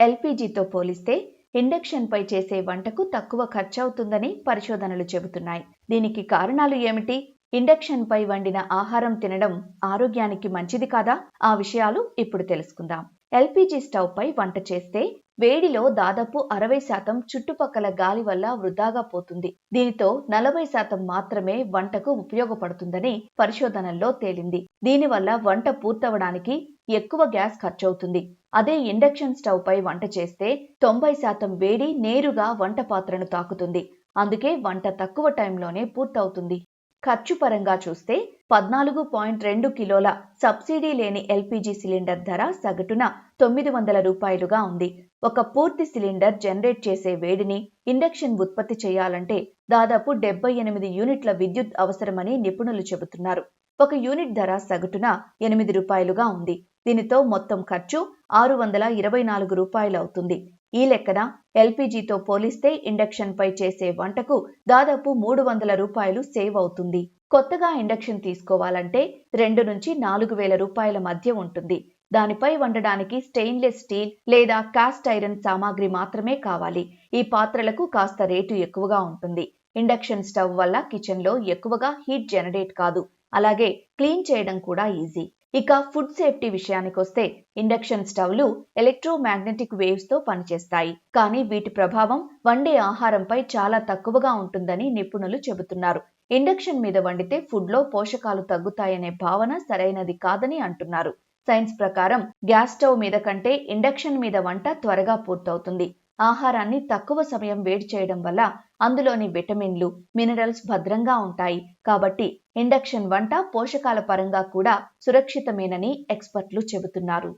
ఎల్పీజీతో పోలిస్తే ఇండక్షన్ పై చేసే వంటకు తక్కువ ఖర్చవుతుందని పరిశోధనలు చెబుతున్నాయి. దీనికి కారణాలు ఏమిటి? ఇండక్షన్ పై వండిన ఆహారం తినడం ఆరోగ్యానికి మంచిది కాదా? ఆ విషయాలు ఇప్పుడు తెలుసుకుందాం. ఎల్పీజీ స్టవ్ పై వంట చేస్తే వేడిలో దాదాపు 60% చుట్టుపక్కల గాలి వల్ల వృధాగా పోతుంది. దీనితో 40% మాత్రమే వంటకు ఉపయోగపడుతుందని పరిశోధనల్లో తేలింది. దీనివల్ల వంట పూర్తవడానికి ఎక్కువ గ్యాస్ ఖర్చవుతుంది. అదే ఇండక్షన్ స్టవ్ పై వంట చేస్తే 90% వేడి నేరుగా వంట పాత్రను తాకుతుంది. అందుకే వంట తక్కువ టైంలోనే పూర్తవుతుంది. ఖర్చు పరంగా చూస్తే 14.2 కిలోల సబ్సిడీ లేని ఎల్పీజీ సిలిండర్ ధర సగటున 900 రూపాయలుగా ఉంది. ఒక పూర్తి సిలిండర్ జనరేట్ చేసే వేడిని ఇండక్షన్ ఉత్పత్తి చేయాలంటే దాదాపు 78 యూనిట్ల విద్యుత్ అవసరమని నిపుణులు చెబుతున్నారు. ఒక యూనిట్ ధర సగటున 8 రూపాయలుగా ఉంది. దీనితో మొత్తం ఖర్చు 624 రూపాయలు అవుతుంది. ఈ లెక్కన ఎల్పీజీతో పోలిస్తే ఇండక్షన్ పై చేసే వంటకు దాదాపు 300 రూపాయలు సేవ్ అవుతుంది. కొత్తగా ఇండక్షన్ తీసుకోవాలంటే 2 నుంచి 4,000 రూపాయల మధ్య ఉంటుంది. దానిపై వండడానికి స్టెయిన్లెస్ స్టీల్ లేదా కాస్ట్ ఐరన్ సామాగ్రి మాత్రమే కావాలి. ఈ పాత్రలకు కాస్త రేటు ఎక్కువగా ఉంటుంది. ఇండక్షన్ స్టవ్ వల్ల కిచెన్లో ఎక్కువగా హీట్ జనరేట్ కాదు. అలాగే క్లీన్ చేయడం కూడా ఈజీ. ఇక ఫుడ్ సేఫ్టీ విషయానికొస్తే ఇండక్షన్ స్టవ్లు ఎలక్ట్రోమాగ్నెటిక్ వేవ్స్ తో పనిచేస్తాయి. కానీ వీటి ప్రభావం వండే ఆహారంపై చాలా తక్కువగా ఉంటుందని నిపుణులు చెబుతున్నారు. ఇండక్షన్ మీద వండితే ఫుడ్లో పోషకాలు తగ్గుతాయనే భావన సరైనది కాదని అంటున్నారు. సైన్స్ ప్రకారం గ్యాస్ స్టవ్ మీద కంటే ఇండక్షన్ మీద వంట త్వరగా పూర్తవుతుంది. ఆహారాన్ని తక్కువ సమయం వేడి చేయడం వల్ల అందులోని విటమిన్లు, మినరల్స్ భద్రంగా ఉంటాయి. కాబట్టి ఇండక్షన్ వంట పోషకాల పరంగా కూడా సురక్షితమేనని ఎక్స్పర్ట్లు చెబుతున్నారు.